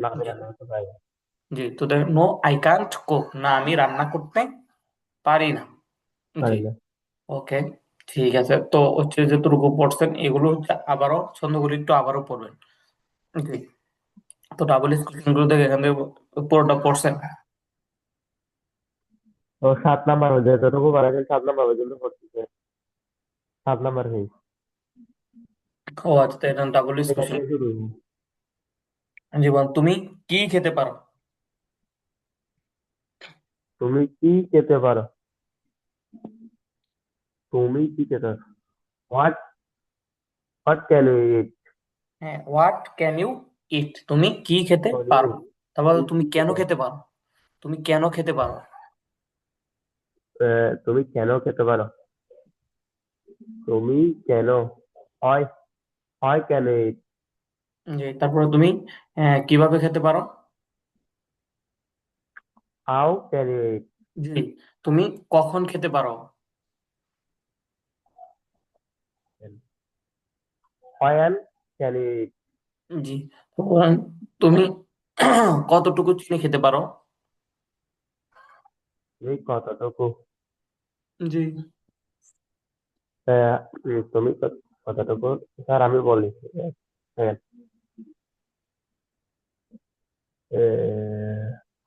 না আমি জি রান্না করতে পারি না। জি, তো দেখেন নো আই কান্ট কুক, না আমি রান্না করতে পারি না। জি, পারি না। ওকে, ঠিক আছে। তো হচ্ছে যতটুকু পড়ছেন এগুলো হচ্ছে আবারও ছন্দগুলো একটু আবারও পড়বেন। জি, তো ডাবল কোশ্চেন গুলো দেখে এখান থেকে পুরোটা পড়ছেন। তো 7 নাম্বার হয়ে যায়, যতটুকু পারা যায় 7 নাম্বার পর্যন্ত পড়তেছে। 7 নাম্বার হয়ে ও আচ্ছা, তো এটা ডাবল এখান কোশ্চেন। থেকে শুরু। জীবন, তুমি কি খেতে পারো? তুমি কি খেতে পারো? তুমি কি খেতে পারো? হোয়াট হোয়াট ক্যান ইউ ইট? হ্যাঁ, হোয়াট ক্যান ইউ ইট, তুমি কি খেতে ক্যান ইউ পারো। ইট? তারপর তুমি তুমি কি কেন খেতে পারো? খেতে পারো, তুমি কেন খেতে পারো। তুমি কেন খেতে পারো? তুমি কেন হয় হয় কেন ইট? জি, তারপরে তুমি কিভাবে খেতে পারো। How can you eat? জি, তুমি কখন খেতে পারো। Juan can you eat? জি, তারপরে তুমি কতটুকু চিনি খেতে পারো। তুমি কতটুকু? জি, আহ, তুমি কতটুকু? স্যার আমি বলি।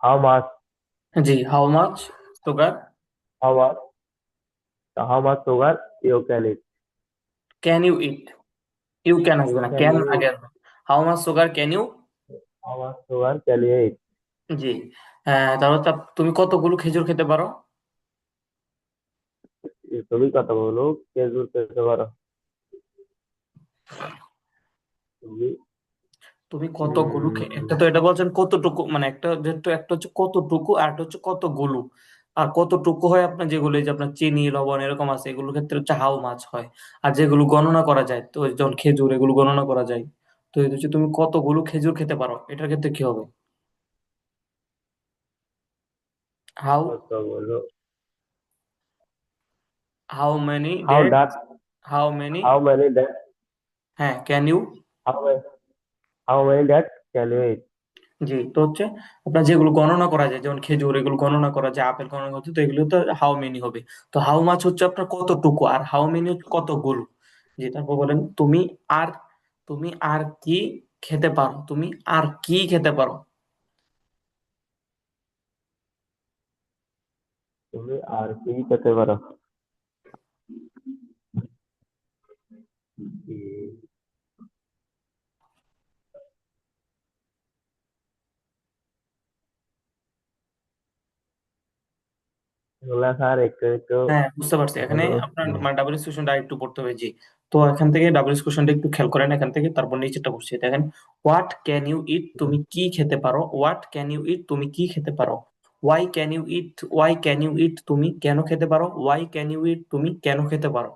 হাউ মাছ জি, how much sugar how much how much sugar you can eat? Can you eat, you can আসবে না, ক্যান ক্যান ইউ আগে ইট? আসবে। How much sugar can you. How much sugar can you eat? জি, তারপর তুমি কতগুলো খেজুর খেতে পারো। তুমি কতগুলো খেজুর খেতে পারো? তুমি তুমি কতগুলো উম, একটা তো এটা বলছেন কতটুকু, মানে একটা যেহেতু একটা হচ্ছে কতটুকু আর একটা হচ্ছে কতগুলো। আর কতটুকু হয় আপনার যেগুলো এই যে আপনার চিনি লবণ এরকম আছে, এগুলোর ক্ষেত্রে হচ্ছে হাউ মাছ হয়। আর যেগুলো গণনা করা যায়, তো যেমন খেজুর, এগুলো গণনা করা যায়। তো এটা হচ্ছে তুমি কতগুলো খেজুর খেতে পারো, এটার ক্ষেত্রে কি হবে। হাউ কতগুলো? How many how days that how many how many date হ্যাঁ, can you. How how many date can you eat? জি, তো হচ্ছে আপনার যেগুলো গণনা করা যায়, যেমন খেজুর এগুলো গণনা করা যায়, আপেল গণনা করতে, তো এগুলো তো হাউ মেনি হবে। তো হাউ মাছ হচ্ছে আপনার কতটুকু, আর হাউ মেনি হচ্ছে কতগুলো। জি, তারপর বলেন আর তুমি আর কি খেতে পারো, তুমি আর কি খেতে পারো। তুমি আর কি খেতে পারো? এগুলা স্যার একটু একটু হ্যাঁ, বুঝতে পারছি, এখানে ভালো। আপনার মানে ডাবল কোশ্চেনটা একটু পড়তে হবে। জি, তো এখান থেকে ডাবল কোশ্চেনটা একটু খেয়াল করেন, এখান থেকে তারপর নিচেটা পড়ছি দেখেন। হোয়াট ক্যান ইউ ইট, তুমি কি খেতে পারো। হোয়াট ক্যান ইউ ইট, তুমি কি খেতে পারো। ওয়াই ক্যান ইউ ইট, তুমি কেন খেতে পারো। ওয়াই ক্যান ইউ ইট, তুমি কেন খেতে পারো।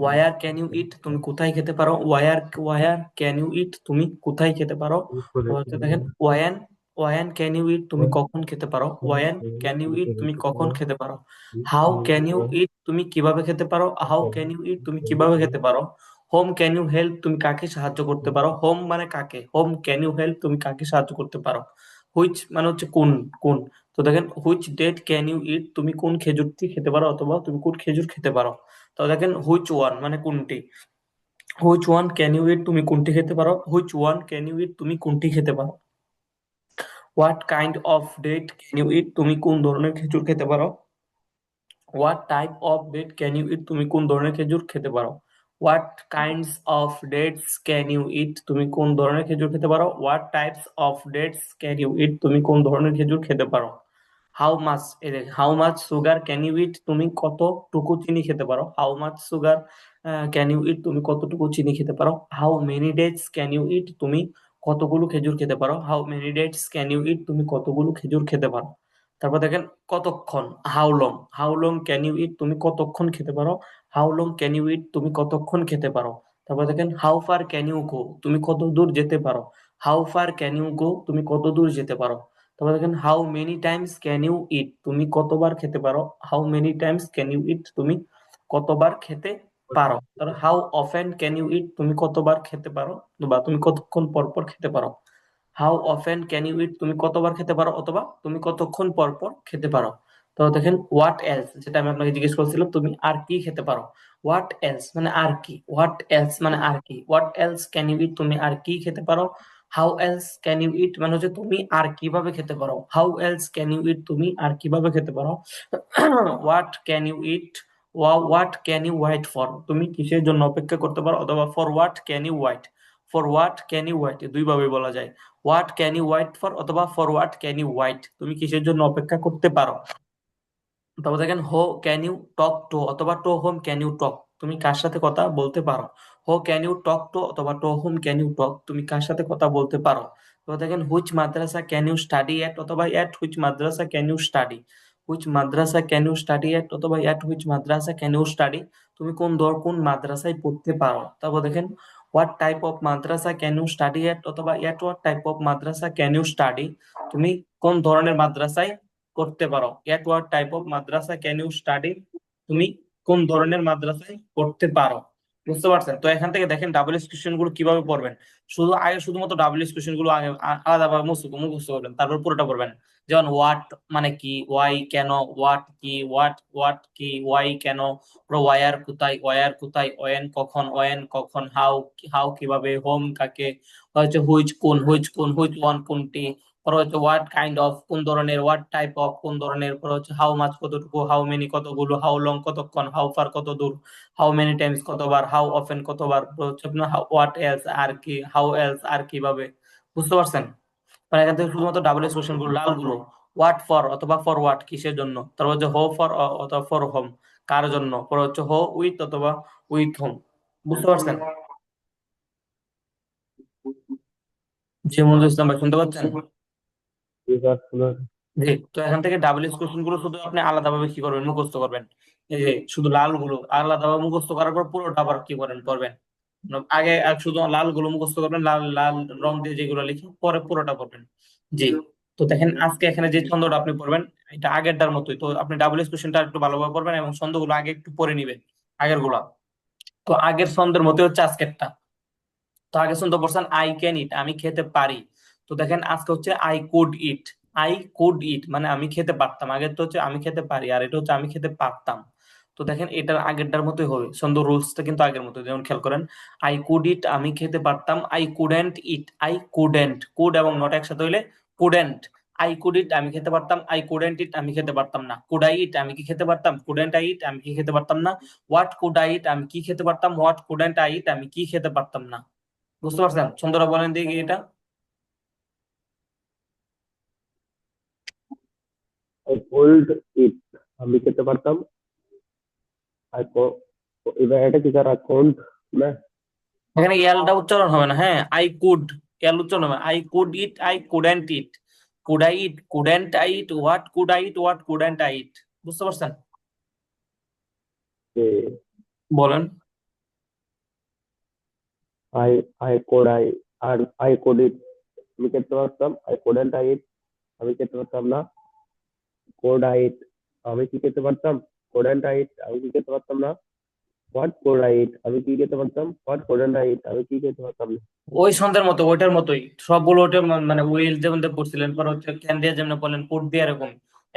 ওয়ার ক্যান ইউ ইট, তুমি কোথায় খেতে পারো। ওয়ার ক্যান ইউ ইট, তুমি কোথায় খেতে পারো। তো হচ্ছে দেখেন ওয়ান ক্যান ইউ ইট, তুমি কখন খেতে পারো। ওয়ান ক্যান ইউ ইট, তুমি কখন খেতে পারো। হাউ ক্যান ইউ ইট, তুমি কিভাবে খেতে পারো। হাউ ক্যান ইউ ইট, তুমি কিভাবে খেতে পারো। হোম ক্যান ইউ হেল্প, তুমি কাকে সাহায্য করতে পারো। হোম মানে কাকে, হোম ক্যান ইউ হেল্প, তুমি কাকে সাহায্য করতে পারো। হুইচ মানে হচ্ছে কোন, কোন। তো দেখেন which date can you eat, তুমি কোন খেজুরটি খেতে পারো, অথবা তুমি কোন খেজুর খেতে পারো। তো দেখেন হুইচ ওয়ান মানে কোনটি। Which one can you eat, তুমি কোনটি খেতে পারো। Which one can you eat, তুমি কোনটি খেতে পারো। What kind of date can you eat, তুমি কোন ধরনের খেজুর খেতে পারো। What type of date can you eat, তুমি কোন ধরনের খেজুর খেতে পারো। What kinds of dates can you eat, তুমি কোন ধরনের খেজুর খেতে পারো। What types of dates can you eat, তুমি কোন ধরনের খেজুর খেতে পারো। How much sugar can you eat, তুমি কতটুকু চিনি খেতে পারো। How much sugar can you eat, তুমি কতটুকু চিনি খেতে পারো। How many dates can you eat, তুমি কতগুলো খেজুর খেতে পারো। How many dates can you eat, তুমি কতগুলো খেজুর খেতে পারো। তারপর দেখেন কতক্ষণ। How long can you eat, তুমি কতক্ষণ খেতে পারো। How long can you eat, তুমি কতক্ষণ খেতে পারো। তারপর দেখেন how far can you go, তুমি কত দূর যেতে পারো। How far can you go, তুমি কত দূর যেতে পারো। তারপর দেখেন how many times can you eat, তুমি কতবার খেতে পারো। How many times can you eat, তুমি কতবার খেতে পারো। তারপর how often can you eat, তুমি কতবার খেতে পারো, বা তুমি কতক্ষণ পর পর খেতে পারো। How often can you eat, তুমি কতবার খেতে পারো অথবা তুমি কতক্ষণ পর পর খেতে পারো। তো দেখেন হোয়াট এলস, যেটা আমি আপনাকে জিজ্ঞেস করছিলাম, তুমি আর কি খেতে পারো। হোয়াট এলস মানে আর কি, হোয়াট এলস মানে আর কি, what else can you eat, তুমি আর কি খেতে পারো। How else can you eat মানে হচ্ছে তুমি আর কিভাবে খেতে পারো, how else can you eat, তুমি আর কিভাবে খেতে পারো। What can you eat, what can you wait for, তুমি কিসের জন্য অপেক্ষা করতে পারো, অথবা for what can you wait, for what can you wait দুইভাবে বলা যায়। What can you wait for অথবা for what can you wait, তুমি কিসের জন্য অপেক্ষা করতে পারো। তারপর দেখেন who can you talk to অথবা to whom can you talk, তুমি কার সাথে কথা বলতে পারো। Who can you talk to অথবা to whom can you talk, তুমি কার সাথে কথা বলতে পারো। তো দেখেন which madrasa can you study at অথবা at which madrasa can you study, which madrasa can you study at অথবা at which madrasa can you study, তুমি কোন মাদ্রাসায় পড়তে পারো। তারপর দেখেন what type of madrasa can you study at অথবা at what type of madrasa can you study, তুমি কোন ধরনের মাদ্রাসায় করতে পারো। At what type of madrasa can you study, তুমি কোন ধরনের মাদ্রাসায় পড়তে পারো। বুঝতে পারছেন? তো এখান থেকে দেখেন ডাবল কোশ্চেন গুলো কিভাবে পড়বেন। শুধুমাত্র ডাবল কোশ্চেন গুলো আগে আলাদাভাবে মুখস্থ করবেন, তারপর পুরোটা পড়বেন। যেমন হোয়াট মানে কি, ওয়াই কেন, হোয়াট কি, হোয়াট কি, ওয়াই কেন, ওয়ার কোথায়, ওয়েন কখন, হাউ হাউ কিভাবে, হোম কাকে, হচ্ছে হুইচ ওয়ান কোনটি, পরে হচ্ছে হোয়াট কাইন্ড অফ কোন ধরনের, হোয়াট টাইপ অফ কোন ধরনের, পরে হচ্ছে হাউ মাচ কতটুকু, হাউ মেনি কতগুলো, হাউ লং কতক্ষণ, হাউ ফার কত দূর, হাউ মেনি টাইমস কতবার, হাউ অফেন কতবার, পরে হচ্ছে আপনার হোয়াট এলস আর কি, হাউ এলস আর কিভাবে। বুঝতে পারছেন? মানে এখান থেকে শুধুমাত্র ডাবল কোশ্চেন গুলো লাল গুলো, হোয়াট ফর অথবা ফর হোয়াট কিসের জন্য, তারপর হচ্ছে হো ফর অথবা ফর হোম কার জন্য, পরে হচ্ছে হো উইথ অথবা উইথ হোম। বুঝতে পারছেন? জি মঞ্জুর ইসলাম ভাই, শুনতে পাচ্ছেন? বিভাগগুলোর জি। তো এখান থেকে ডাবল কোশ্চেন গুলো শুধু আপনি আলাদাভাবে কি করবেন, মুখস্থ করবেন। এই যে শুধু লাল গুলো আলাদাভাবে মুখস্থ করার পর পুরোটা আবার কি করেন করবেন। আগে শুধু লাল গুলো মুখস্থ করবেন, লাল লাল রং দিয়ে যেগুলো লিখে পরে পুরোটা করবেন। জি। তো দেখেন আজকে এখানে যে ছন্দটা আপনি পড়বেন এটা আগেরটার মতোই, তো আপনি ডাবল কোশ্চেনটা একটু ভালোভাবে পড়বেন এবং ছন্দগুলো আগে একটু পড়ে নিবেন আগের গুলা। তো আগের ছন্দের মতোই হচ্ছে আজকেরটা। তো আগে শুনতে পারছেন আই ক্যান ইট, আমি খেতে পারি। তো দেখেন আজকে হচ্ছে I could eat, I could eat মানে আমি খেতে পারতাম, আগের তো হচ্ছে আমি খেতে পারি, আর এটা হচ্ছে আমি খেতে পারতাম। তো দেখেন এটার আগেরটার মতোই হবে, ছন্দ রুলসটা কিন্তু আগের মতো, যেমন খেয়াল করেন আই কুড ইট আমি খেতে পারতাম, I couldn't it, I couldn't, could এবং নট একসাথে হইলে কুডেন্ট। আই কুড ইট আমি খেতে পারতাম, আই কুডেন্ট ইট আমি খেতে পারতাম না। কুড আই ইট আমি কি খেতে পারতাম, কুডেন্ট আই ইট আমি কি খেতে পারতাম না। হোয়াট কুড আই ইট আমি কি খেতে পারতাম, হোয়াট কুডেন্ট আই ইট আমি কি খেতে পারতাম না। বুঝতে পারছেন? ছন্দটা বলেন দেখি এটা। আই কুড ইট, আমি খেতে পারতাম। আই এবার এটা কি তারা কোন্ট না? এখানে এলটা উচ্চারণ হবে না, হ্যাঁ আই কুড, এল উচ্চারণ হবে, I could eat, I couldn't eat, could I eat, couldn't I eat, what could I eat, what couldn't I eat. বুঝতে পারছেন? বলেন। আই আই কোড আই আর আই কোড ইট, আমি খেতে পারতাম। আই কুডন্ট আই ইট, আমি খেতে পারতাম না। কোড আই ইট, আমি কি খেতে পারতাম। কুডন্ট আই ইট, আমি কি খেতে পারতাম না। হোয়াট কোড আই ইট, আমি কি খেতে পারতাম। হোয়াট কুডন্ট আই ইট, আমি কি খেতে পারতাম না। ওই ছন্দের মতো ওইটার মতোই সবগুলো, ওইটা মানে উইল যেমন দিয়ে পড়ছিলেন, পর হচ্ছে ক্যান দিয়ে যেমন বললেন, কোড দিয়ে এরকম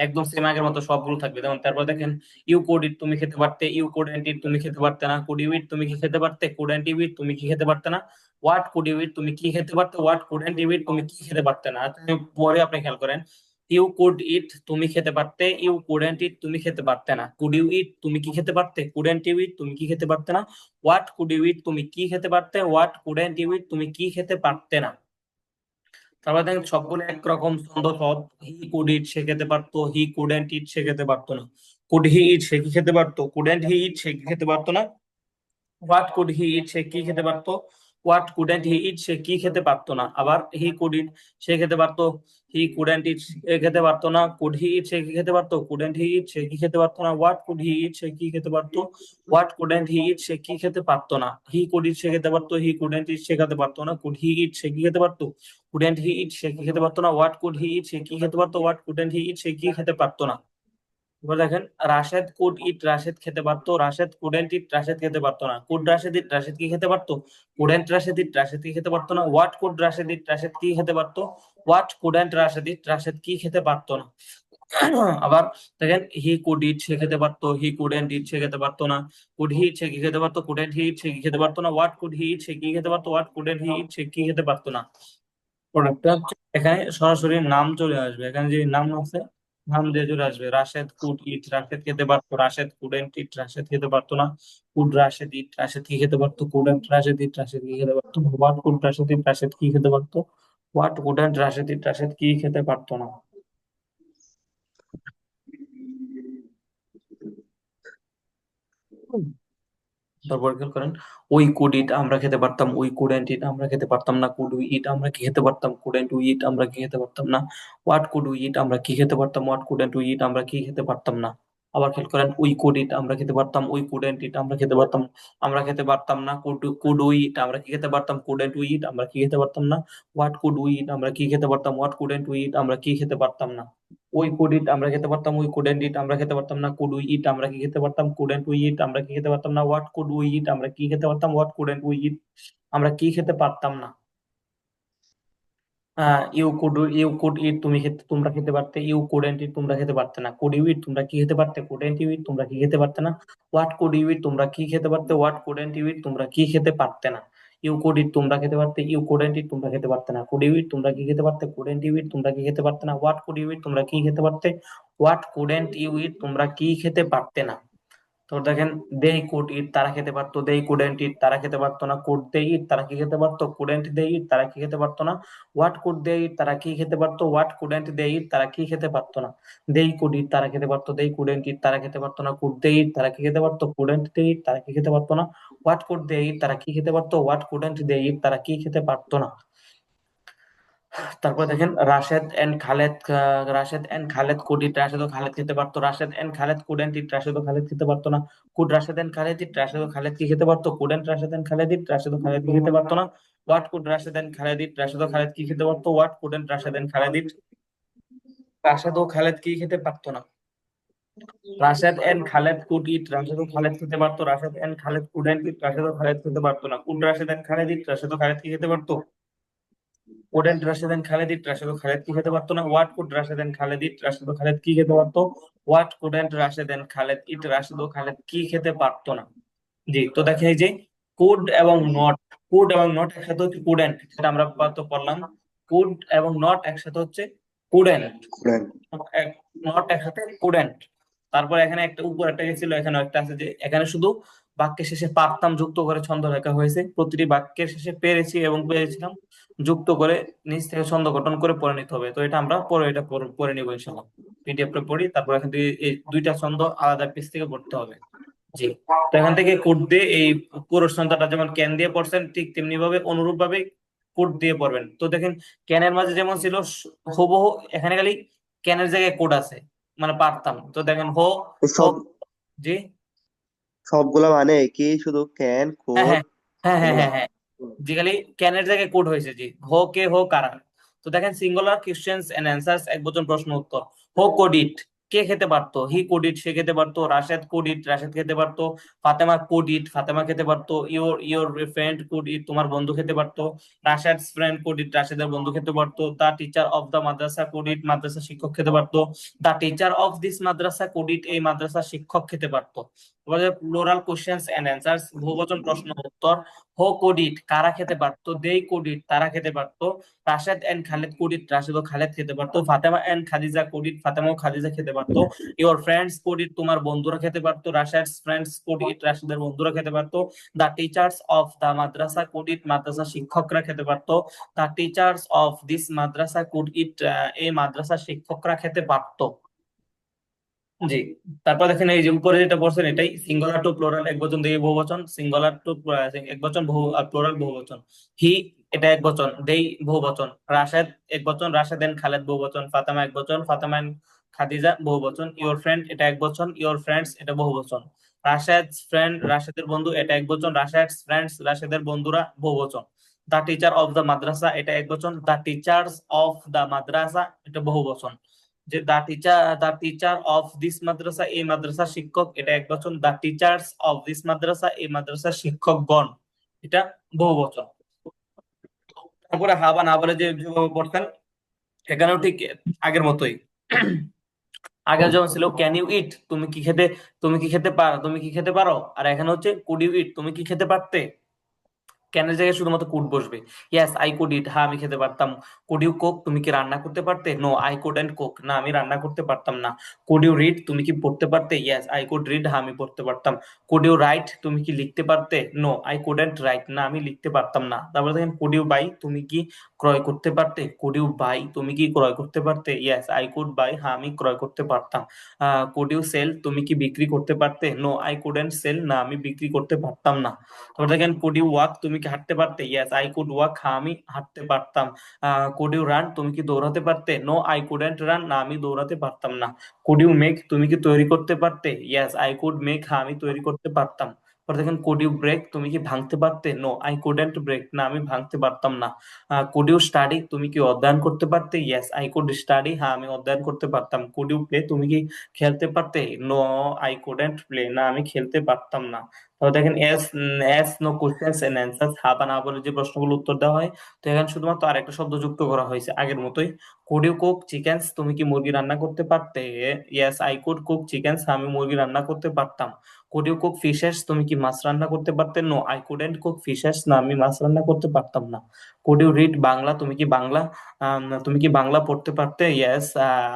একদম সেম আগের মতো সবগুলো থাকবে। যেমন তারপর দেখেন ইউ কোড ইট তুমি খেতে পারতে, ইউ কোডেন্ট ইট তুমি খেতে পারতে না। কুড ইউ ইট তুমি কি খেতে পারতে, কুডেন্ট ইউ ইট তুমি কি খেতে পারতে না। হোয়াট কুড ইউ ইট তুমি কি খেতে পারতে, হোয়াট কুডেন্ট ইউ ইট তুমি কি খেতে পারতে না। আর তুমি পরে আপনি খেয়াল করেন ইউ কুড ইট তুমি খেতে পারতে, ইউ কুডেন্ট ইট তুমি খেতে পারতে না। কুড ইউ ইট তুমি কি খেতে পারতে, কুডেন্ট ইউ ইট তুমি কি খেতে পারতে না। হোয়াট কুড ইউ ইট তুমি কি খেতে পারতে, হোয়াট কুডেন্ট ইউ ইট তুমি কি খেতে পারতে না। তারপরে দেখেন সবগুলো একরকম ছন্দ সব। হি কুড ইট সে খেতে পারতো, হি কুডেন্ট ইট সে খেতে পারতো না। কুড হি ইট সে কি খেতে পারতো, কুডেন্ট হি ইট সে কি খেতে পারতো না। হোয়াট কুড হি ইট সে কি খেতে পারতো, হোয়াট কুডেন্ট হি ইট সে কি খেতে পারতো না। আবার হি কুড ইট সে খেতে পারতো, হি কুডেন্ট ইট সে খেতে পারতো না। কুড হি ইট সে কি খেতে পারতো, কুডেন্ট হি ইট সে কি খেতে পারতো না। হোয়াট কুড হি ইট সে কি খেতে পারতো, হোয়াট কুডেন্ট হি ইট সে কি খেতে পারতো না। হি কুড ইট সে খেতে পারতো, হি কুডেন্ট ইট সে খেতে পারতো না। কুড হি ইট সে কি খেতে পারতো, কুডেন্ট হি ইট সে কি খেতে পারতো না। হোয়াট কুড হি ইট সে কি খেতে পারতো, হোয়াট কুডেন্ট হি ইট সে কি খেতে পারতো না। এবার দেখেন রাশেদ কুড ইট, রাশেদ খেতে পারতো, রাশেদ কুডেন্ট ইট, রাশেদ খেতে পারতো না। কুড রাশেদ ইট, রাশেদ কি খেতে পারতো? কুডেন্ট রাশেদ ইট, রাশেদ কি খেতে পারতো না। হোয়াট কুড রাশেদ ইট, রাশেদ কি খেতে পারতো? হোয়াট কুডেন্ট রাশেদ ইট, রাশেদ কি খেতে পারতো না। আবার দেখেন হি কুড ইট, সে খেতে পারতো, হি কুডেন্ট ইট, সে খেতে পারতো না। কুড হি ইট, সে কি খেতে পারতো, কুডেন্ট হি ইট, সে কি খেতে পারতো না। হোয়াট কুড হি ইট, সে কি খেতে পারতো, হোয়াট কুডেন্ট হি ইট, সে কি খেতে পারতো না। প্রোডাক্টটা এখানে সরাসরি নাম চলে আসবে, এখানে যে নাম আছে নাম দিয়ে চলে আসবে। রাশেদ কুড ইট, রাশেদ খেতে পারতো, রাশেদ কুডেন্ট ইট, রাশেদ খেতে পারতো না। কুড রাশেদ ইট, রাশেদ কি খেতে পারতো, কুডেন্ট রাশেদ ইট, রাশেদ কি খেতে পারতো। হোয়াট কুড রাশেদ ইট, রাশেদ কি খেতে পারতো, হোয়াট কুডেন্ট রাশেদ ইট, রাশেদ কি খেতে পারতো না। তারপর খেয়াল করেন ওই কুড ইট, আমরা খেতে পারতাম, ওই কুডেন্ট ইট, আমরা খেতে পারতাম না। কুড উই ইট, আমরা কি খেতে পারতাম, কুডেন্ট উই ইট, আমরা কি খেতে পারতাম না। হোয়াট কুড উই ইট, আমরা কি খেতে পারতাম, হোয়াট কুডেন্ট উই ইট, আমরা কি খেতে পারতাম না। আবার খেয়াল করেন উই কুড ইট, আমরা খেতে পারতাম, উই কুডেন্ট ইট, আমরা খেতে পারতাম, আমরা খেতে পারতাম না। কুড উই ইট, আমরা কি খেতে পারতাম, কুডেন্ট উই ইট, আমরা কি খেতে পারতাম না। হোয়াট কুড উই ইট, আমরা কি খেতে পারতাম, হোয়াট কুডেন্ট উই ইট, আমরা কি খেতে পারতাম না। ওই কুড ইট, আমরা খেতে পারতাম, উই কুডেন্ট ইট, আমরা খেতে পারতাম না। কুড উই ইট, আমরা কি খেতে পারতাম, কুডেন্ট উই ইট, আমরা কি খেতে পারতাম না। হোয়াট কুড উই ইট, আমরা কি খেতে পারতাম, হোয়াট কুডেন্ট উই ইট, আমরা কি খেতে পারতাম না। ইউ কুড ইট, তোমরা খেতে পারতে। ইউ কুডেন্ট ইট, তোমরা খেতে পারতে না। কুড ইউ ইট, তোমরা কি খেতে পারতে। কুডেন্ট ইউ ইট, তোমরা কি খেতে পারতে না। হোয়াট কুড ইউ ইট, তোমরা কি খেতে পারতে। হোয়াট কুডেন্ট ইউ ইট, তোমরা কি খেতে পারতে না। ইউ কুড ইট, তোমরা খেতে পারতে। ইউ কুডেন্ট ইট, তোমরা খেতে পারতে না। কুড ইউ ইট, তোমরা কি খেতে পারতে। কুডেন্ট ইউ ইট, তোমরা কি খেতে পারতে না। হোয়াট কুড ইউ ইট, তোমরা কি খেতে পারতে। হোয়াট কুডেন্ট ইউ ইট, তোমরা কি খেতে পারতে না। তো দেখেন দে কুড ইট, তারা খেতে পারতো। দে কুডেন্ট ইট, তারা খেতে পারতো না। কুড দে ইট, তারা কি খেতে পারতো। কুডেন্ট দে ইট, তারা কি খেতে পারতো না। হোয়াট কুড দে ইট, তারা কি খেতে পারতো। হোয়াট কুডেন্ট দে ইট, তারা কি খেতে পারতো না। দে কুড ইট, তারা খেতে পারতো। দে কুডেন্ট ইট, তারা খেতে পারতো না। কুড দে ইট, তারা কি খেতে পারতো। কুডেন্ট দে ইট, তারা কি খেতে পারতো না। হোয়াট কুড দে ইট, তারা কি খেতে পারতো। হোয়াট কুডেন্ট দে ইট, তারা কি খেতে পারতো না। তারপর দেখেন Rashed and Khaled, Rashed and Khaled could eat, Rashed ও খালেদ খেতে পারতো। Rashed and Khaled couldn't eat, Rashed ও খালেদ খেতে পারতো না। Could Rashed and Khaled eat, Rashed ও খালেদ কি খেতে পারতো। Couldn't Rashed and Khaled eat, Rashed ও খালেদ কি খেতে পারতো না। What could Rashed and Khaled eat, Rashed ও খালেদ কি খেতে পারতো। What couldn't Rashed and Khaled eat, Rashed ও খালেদ কি খেতে পারতো না। Rashed and Khaled could eat, Rashed ও খালেদ খেতে পারতো। Rashed and Khaled couldn't eat, Rashed ও খালেদ খেতে পারতো না। Could Rashed and Khaled eat, Rashed ও খালেদ কি খেতে পারতো। Couldn't Rashed and Khaled eat, Rashed ও খালেদ কি খেতে পারতো না। What could Rashed and Khaled eat, Rashed ও খালেদ কি খেতে পারতো। What couldn't Rashed and Khaled eat, Rashed ও খালেদ কি খেতে পারতো না। জি, তো দেখেন এই যে কুড এবং নট, কুড এবং নট একসাথে হচ্ছে কুডেন্ট, সেটা আমরা তো পড়লাম। কুড এবং নট একসাথে হচ্ছে কুডেন্ট, স্টুডেন্ট। নট একসাথে কুডেন্ট। তারপর এখানে একটা উপর একটা গেছিল, এখানে একটা আছে যে এখানে শুধু বাক্যের শেষে পারতাম যুক্ত করে ছন্দ লেখা হয়েছে। প্রতিটি বাক্যের শেষে পেরেছি এবং পেরেছিলাম যুক্ত করে নিচ থেকে ছন্দ গঠন করে পড়ে নিতে হবে। তো এটা আমরা পরে এটা পড়ে নিবো ইনশাল্লাহ। পিডিএফটা পড়ি, তারপর এখান থেকে এই দুইটা ছন্দ আলাদা পেজ থেকে পড়তে হবে। জি, তো এখান থেকে কোড দিয়ে এই পুরো ছন্দটা যেমন ক্যান দিয়ে পড়ছেন, ঠিক তেমনি ভাবে অনুরূপ ভাবে কোড দিয়ে পড়বেন। তো দেখেন ক্যানের মাঝে যেমন ছিল হুবহু এখানে খালি ক্যানের জায়গায় কোড আছে, মানে পারতাম। তো দেখেন হো হো সব জি, সবগুলা মানে কি, শুধু ক্যান হ্যাঁ কোড হ্যাঁ হ্যাঁ হ্যাঁ এগুলা? হ্যাঁ হ্যাঁ, জি খালি ক্যানের জায়গায় কোড হয়েছে। জি, হো কে, হো কারা। তো দেখেন সিঙ্গুলার কোশ্চেন্স এন্ড অ্যান্সার্স, এক বচন প্রশ্ন উত্তর। হো কোড ইট, কে খেতে পারতো। হি কোড ইট, সে খেতে পারতো। রাশেদ কোড ইট, রাশেদ খেতে পারতো। ফাতেমা কোড ইট, ফাতেমা খেতে পারতো। ইওর ফ্রেন্ড কোড ইট, তোমার বন্ধু খেতে পারতো। রাশেদস ফ্রেন্ড কোড ইট, রাশেদের বন্ধু খেতে পারতো। The teacher of the madrasa could eat, মাদ্রাসা শিক্ষক খেতে পারতো। The teacher of this madrasa could eat, এই মাদ্রাসা শিক্ষক খেতে পারতো। প্লুরাল কোশ্চেন্স এন্ড অ্যান্সার্স, বহুবচন প্রশ্ন উত্তর। হো কোড ইট, কারা খেতে পারতো। দে কোড ইট, তারা খেতে পারতো। রাশেদ এন্ড খালেদ কোড ইট, রাশেদ ও খালেদ খেতে পারতো। ফাতেমা এন্ড খাদিজা কোড ইট, ফাতেমা ও খাদিজা খেতে পারতো। ইওর ফ্রেন্ডস কোড ইট, তোমার বন্ধুরা খেতে পারতো। রাশেদস ফ্রেন্ডস কোড ইট, রাশেদের বন্ধুরা খেতে পারতো। The teachers of the madrasa could eat, মাদ্রাসা শিক্ষকরা খেতে পারতো। The teachers of this madrasa could eat, এই মাদ্রাসা শিক্ষকরা খেতে পারতো। জি, তারপর দেখেন এই যে উপরে যেটা পড়ছেন এটাই সিঙ্গুলার টু প্লুরাল, এক বচন দিয়ে বহুবচন। সিঙ্গুলার টু এক বচন, বহু আর প্লুরাল বহুবচন। হি এটা এক বচন, দেই বহুবচন। রাশেদ এক বচন, রাশেদ এন্ড খালেদ বহুবচন। ফাতেমা এক বচন, ফাতেমা এন্ড খাদিজা বহুবচন। ইওর ফ্রেন্ড এটা এক বচন, ইওর ফ্রেন্ডস এটা বহুবচন। রাশেদস ফ্রেন্ড, রাশেদের বন্ধু এটা এক বচন। রাশেদস ফ্রেন্ডস, রাশেদের বন্ধুরা বহুবচন। দা টিচার অফ দা মাদ্রাসা এটা এক বচন। দা টিচার্স অফ দা মাদ্রাসা এটা বহুবচন। যে দ্য টিচার অফ দিস মাদ্রাসা, এই মাদ্রাসার শিক্ষক, এটা এক বচন। দ্য টিচার্স অফ দিস মাদ্রাসা, এই মাদ্রাসার শিক্ষকগণ, এটা বহু বচন। তারপরে হাবা না বলে যে যেভাবে পড়তেন এখানেও ঠিক আগের মতোই। আগে যেমন ছিল ক্যান ইউ ইট, তুমি কি খেতে পারো, আর এখানে হচ্ছে কুড ইউ ইট, তুমি কি খেতে পারতে। ক্যানের জায়গায় শুধুমাত্র কুড বসবে। ইয়েস আই কুড ইট, হ্যাঁ আমি খেতে পারতাম। কুড ইউ কুক, তুমি কি রান্না করতে পারতে। নো আই কুডন্ট কুক, না আমি রান্না করতে পারতাম না। কুড ইউ রিড, তুমি কি পড়তে পারতে। ইয়েস আই কুড রিড, হ্যাঁ আমি পড়তে পারতাম। কুড ইউ রাইট, তুমি কি লিখতে পারতে। নো আই কুডন্ট রাইট, না আমি লিখতে পারতাম না। তারপরে দেখেন কুড ইউ বাই, তুমি কি ক্রয় করতে পারতে। কুড ইউ বাই, তুমি কি ক্রয় করতে পারতে। ইয়েস আই কুড বাই, হ্যাঁ আমি ক্রয় করতে পারতাম। কুড ইউ সেল, তুমি কি বিক্রি করতে পারতে। নো আই কুডন্ট সেল, না আমি বিক্রি করতে পারতাম না। তারপর দেখেন কুড ইউ ওয়াক, তুমি কি হাঁটতে পারতে। ইয়েস আই কুড ওয়াক, হ্যাঁ আমি হাঁটতে পারতাম। কুড ইউ রান, তুমি কি দৌড়াতে পারতে। নো আই কুডন্ট রান, না আমি দৌড়াতে পারতাম না। কুড ইউ মেক, তুমি কি তৈরি করতে পারতে। ইয়েস আই কুড মেক, হ্যাঁ আমি তৈরি করতে পারতাম। পরে দেখেন কুড ইউ ব্রেক, তুমি কি ভাঙতে পারতে। নো আই কুডন্ট ব্রেক, না আমি ভাঙতে পারতাম না। কুড ইউ স্টাডি, তুমি কি অধ্যয়ন করতে পারতে। ইয়েস আই কুড স্টাডি, হ্যাঁ আমি অধ্যয়ন করতে পারতাম। কুড ইউ প্লে, তুমি কি খেলতে পারতে। নো আই কুডন্ট প্লে, না আমি খেলতে পারতাম না। তারপর দেখেন yes, no questions and answers, হা বা না বলে যে প্রশ্নগুলো উত্তর দেওয়া হয়। তো এখানে শুধুমাত্র আরেকটা শব্দ যুক্ত করা হয়েছে আগের মতোই। কুড ইউ কুক চিকেন্স, তুমি কি মুরগি রান্না করতে পারতে। Yes I could cook chickens, আমি মুরগি রান্না করতে পারতাম। কুড ইউ কুক ফিশেস, তুমি কি মাছ রান্না করতে পারতে। No I couldn't cook fishes, না আমি মাছ রান্না করতে পারতাম না। কুড ইউ রিড বাংলা, তুমি কি বাংলা পড়তে পারতে। Yes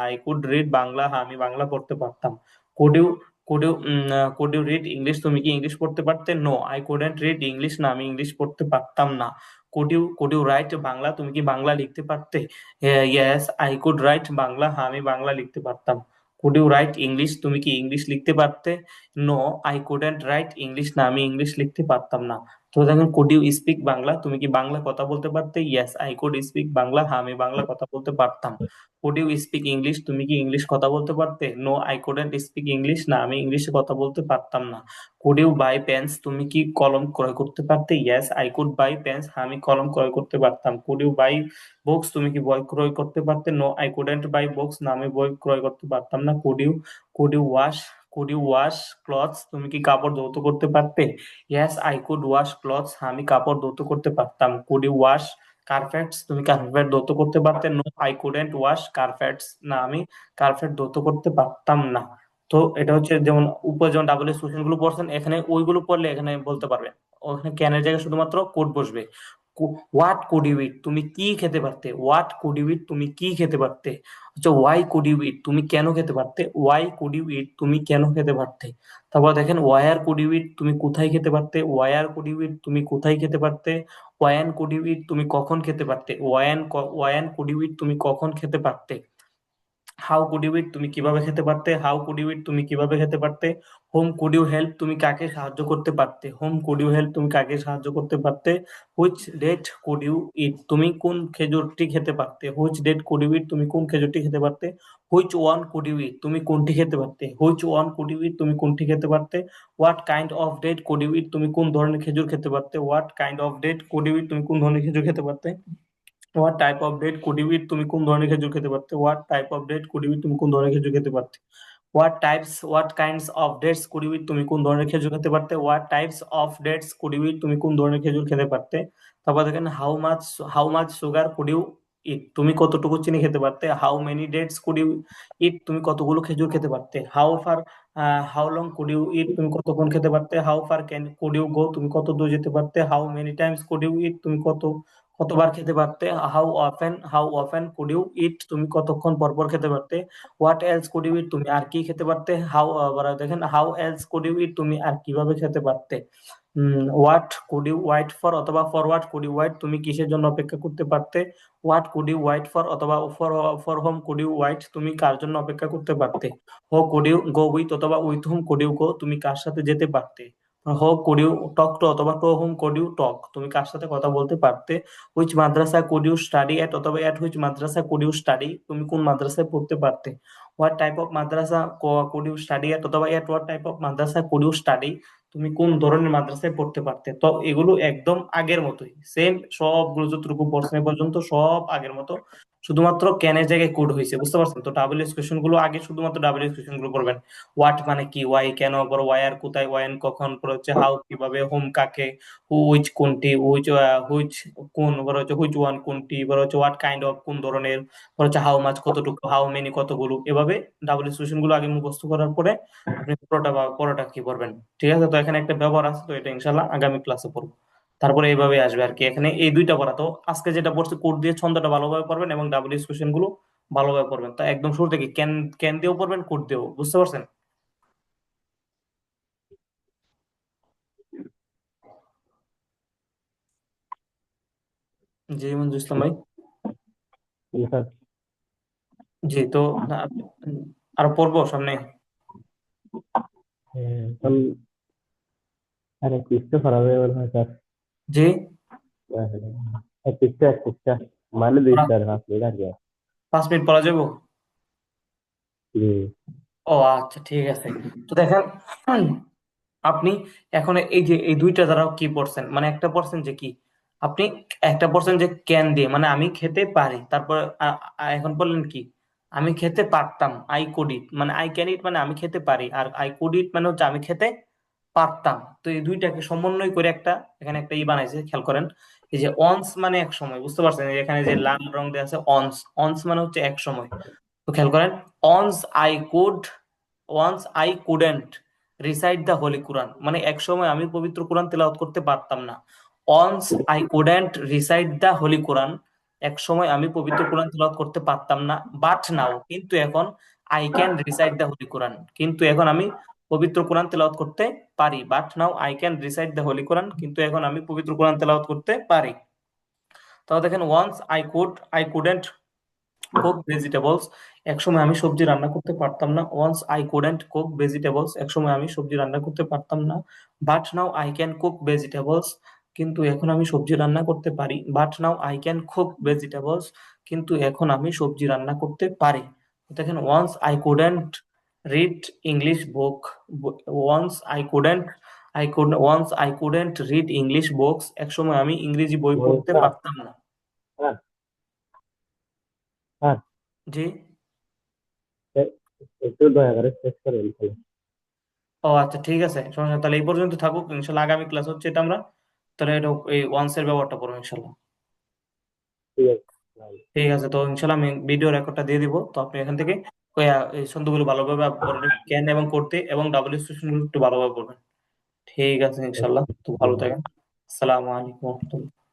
I could read Bangla, হ্যাঁ আমি বাংলা পড়তে পারতাম। Could you could you could you read English, তুমি কি ইংলিশ পড়তে পারতে। No I couldn't read English, না আমি ইংলিশ পড়তে পারতাম না। কুড ইউ রাইট বাংলা, তুমি কি বাংলা লিখতে পারতে। Yes I could right Bangla, হ্যাঁ আমি বাংলা লিখতে পারতাম। কুড ইউ রাইট ইংলিশ, তুমি কি ইংলিশ লিখতে পারতে। No I couldn't write English, না আমি ইংলিশ লিখতে পারতাম না। তো দেখেন কুড ইউ স্পিক বাংলা, তুমি কি বাংলা কথা বলতে পারতে। Yes I could speak Bangla, হ্যাঁ আমি বাংলা কথা বলতে পারতাম। কুড ইউ স্পিক ইংলিশ, তুমি কি ইংলিশ কথা বলতে পারতে। No I couldn't speak English, না আমি ইংলিশে কথা বলতে পারতাম না। কুড ইউ বাই পেন্স, তুমি কি কলম ক্রয় করতে পারতে। Yes I could buy pens, আমি কলম ক্রয় করতে পারতাম। কুড ইউ বাই বুকস, তুমি কি বই ক্রয় করতে পারতে। No I couldn't buy books, না আমি বই ক্রয় করতে পারতাম না। Could you wash could you wash clothes, তুমি কি কাপড় ধৌত করতে পারতে। Yes I could wash clothes, আমি কাপড় ধৌত করতে পারতাম। কুড ইউ ওয়াশ কার্পেটস, তুমি কার্পেট ধৌত করতে পারতে। নো আই কুডেন্ট ওয়াশ কার্পেটস, না আমি কার্পেট ধৌত করতে পারতাম না। তো এটা হচ্ছে যেমন উপরে যেমন ডাবল এস কোশ্চেন গুলো পড়ছেন, এখানে ওইগুলো পড়লে এখানে বলতে পারবেন। ওখানে ক্যানের জায়গায় শুধুমাত্র কোড বসবে। হোয়াট কুড ইউ ইট, তুমি কি খেতে পারতে। হোয়াট কুড ইউ ইট, তুমি কি খেতে পারতে। হচ্ছে ওয়াই কুড ইউ ইট, তুমি কেন খেতে পারতে। ওয়াই কুড ইউ ইট, তুমি কেন খেতে পারতে। তারপর দেখেন ওয়ার কুড ইউ ইট, তুমি কোথায় খেতে পারতে। ওয়ার কুড ইউ ইট, তুমি কোথায় খেতে পারতে। ওয়ান কুড ইউ ইট, তুমি কখন খেতে পারতে। ওয়ান কুড ইউ ইট, তুমি কখন খেতে পারতে। হাউ কুড ইউ ইট, তুমি কিভাবে খেতে পারতে। হাউ কুড ইউ ইট, তুমি কিভাবে খেতে পারতে। হোম কুড ইউ হেল্প, তুমি কাকে সাহায্য করতে পারতে। হোম কুড ইউ হেল্প, তুমি কাকে সাহায্য করতে পারতে। Which date could you eat, তুমি কোন খেজুরটি খেতে পারতে। Which date could you eat, তুমি কোন খেজুরটি খেতে পারতে। Which one could you eat, তুমি কোনটি খেতে পারতে। Which one could you eat, তুমি কোনটি খেতে পারতে। What kind of date could you eat, তুমি কোন ধরনের খেজুর খেতে পারতে। What kind of date could you eat, তুমি কোন ধরনের খেজুর খেতে পারতে। What type of date could you eat, তুমি কোন ধরনের খেজুর খেতে পারতে। What type of date could you eat, তুমি কোন ধরনের খেজুর খেতে পারতে। What kinds of dates could you eat, তুমি কোন ধরনের খেজুর খেতে পারতে। What types of dates could you eat, তুমি কোন ধরনের খেজুর খেতে পারতে। তারপর দেখেন how much sugar could you eat, তুমি কতটুকু চিনি খেতে পারতে। How many dates could you eat, তুমি কতগুলো খেজুর খেতে পারতে। How long could you eat, তুমি কতক্ষণ খেতে পারতে। How far can could you go, তুমি কত দূর যেতে পারতে। How many times could you eat, তুমি কতবার খেতে পারতে। How often could you eat, তুমি কতক্ষণ পর পর খেতে পারতে। What else could you eat, তুমি আর কি খেতে পারতে। দেখেন how else could you eat, তুমি আর কিভাবে খেতে পারতে। What could you wait for অথবা for what could you wait, তুমি কিসের জন্য অপেক্ষা করতে পারতে। What could you wait for অথবা for whom could you wait, তুমি কার জন্য অপেক্ষা করতে পারতে। Who could you go with অথবা with whom could you go, তুমি কার সাথে যেতে পারতে। Who could you talk to অথবা to whom could you talk, তুমি কার সাথে কথা বলতে পারতে। Which madrasa could you study at অথবা at which madrasa could you study, তুমি কোন মাদ্রাসায় পড়তে পারতে। What type of madrasa could you study at অথবা at what type of madrasa could you study, তুমি কোন ধরনের মাদ্রাসায় পড়তে পারতে। তো এগুলো একদম আগের মতোই সেম, সবগুলো যতটুকু পড়ছেন এ পর্যন্ত সব আগের মতো। শুধুমাত্র ক্যানের জায়গায় কুড হয়েছে, বুঝতে পারছেন? তো ডাব্লিউএস কোশ্চেন গুলো আগে শুধুমাত্র ডাব্লিউএস কোশ্চেন গুলো করবেন। হোয়াট মানে কি, ওয়াই কেন, পর ওয়াই আর কোথায়, ওয়াই কখন, পর হচ্ছে হাউ কিভাবে, হোম কাকে, হুইচ কোনটি, হুইচ কোন, পর হচ্ছে হুইচ ওয়ান কোনটি, পর হচ্ছে হোয়াট কাইন্ড অফ কোন ধরনের, পর হচ্ছে হাউ মাছ কতটুকু, হাউ মেনি কতগুলো, এভাবে ডাব্লিউএস কোশ্চেন গুলো আগে মুখস্থ করার পরে আপনি পরোটা কি করবেন। ঠিক আছে, তো এখানে একটা ব্যবহার আছে, তো এটা ইনশাল্লাহ আগামী ক্লাসে পড়বো। তারপরে এইভাবে আসবে আর কি, এখানে এই দুইটা পড়া। তো আজকে যেটা পড়ছি কোড দিয়ে ছন্দটা ভালোভাবে পড়বেন এবং ডাব্লিউএস কোশ্চেন গুলো ভালোভাবে পড়বেন। তো একদম শুরু থেকে ক্যান ক্যান দিয়েও পড়বেন, কোড দিয়েও, বুঝতে পারছেন? জি মঞ্জু ইসলাম ভাই। স্যার। জি, তো আরো পড়বো সামনে। এখন আরে পৃষ্ঠা খারাপ হয়ে গেল স্যার। জি, এক পৃষ্ঠা মানে 2 স্টার 5 মিনিট আর কি। 5 মিনিট পড়া যাবো। জি। ও আচ্ছা, ঠিক আছে। তো দেখেন, হুম, আপনি এখন এই যে এই দুইটা দ্বারা কি পড়ছেন, মানে একটা পড়ছেন যে কি, আপনি একটা পড়ছেন যে ক্যান দিয়ে, মানে আমি খেতে পারি, তারপর এখন বললেন কি, আমি খেতে পারতাম, আই কুড ইট, মানে আই ক্যান ইট মানে আমি খেতে পারি, আর আই কুড ইট মানে হচ্ছে আমি খেতে পারতাম। তো এই দুইটাকে সমন্বয় করে একটা এখানে একটা বানাইছে, খেয়াল করেন। এই যে অনস মানে এক সময়, বুঝতে পারছেন? এই যে এখানে যে লাল রং দেওয়া আছে অনস, অনস মানে হচ্ছে এক সময়। তো খেয়াল করেন, once I could, once I couldn't recite the holy Quran, মানে এক সময় আমি পবিত্র কোরআন তেলাওয়াত করতে পারতাম না। Once I couldn't recite the holy Quran, এক সময় আমি পবিত্র কোরআন তেলাওয়াত করতে পারতাম না, বাট নাও কিন্তু এখন, I can recite the holy Quran কিন্তু এখন আমি পবিত্র কোরআন তেলাওয়াত করতে পারি, but now I can recite the holy Quran কিন্তু এখন আমি পবিত্র কোরআন তেলাওয়াত করতে পারি। তাও দেখেন, once I couldn't cook vegetables, একসময় আমি সবজি রান্না করতে পারতাম না। Once I couldn't cook vegetables, একসময় আমি সবজি রান্না করতে পারতাম না। But now I can cook vegetables, কিন্তু এখন আমি সবজি রান্না করতে পারি। But now I can cook vegetables, কিন্তু এখন আমি সবজি রান্না করতে পারি। দেখেন, once I couldn't read English book, once I couldn't read English books, একসময় আমি ইংরেজি বই পড়তে স্যার পারতাম না। স্যার স্যার, জি। একটু দয়া করে শেষ করেন তাহলে। ও আচ্ছা, ঠিক আছে, সমস্যা নেই। তাহলে এই পর্যন্ত থাকুক, ইনশাল্লাহ আগামী ক্লাস হচ্ছে এটা আমরা, তাহলে এটা এই ওয়ান্স এর ব্যবহারটা করবো ইনশাল্লাহ। ঠিক আছে। ঠিক আছে, তো ইনশাল্লাহ আমি ভিডিও রেকর্ডটা দিয়ে দিব, তো আপনি এখান থেকে এই ছন্দগুলো ভালোভাবে পড়ে ক্যান এবং করতে এবং ডাবল এক্সপ্রেশন গুলো একটু ভালোভাবে পড়বেন। ঠিক আছে ইনশাল্লাহ, তো ভালো থাকেন। আসসালামু আলাইকুম ওয়া রাহমাতুল্লাহ।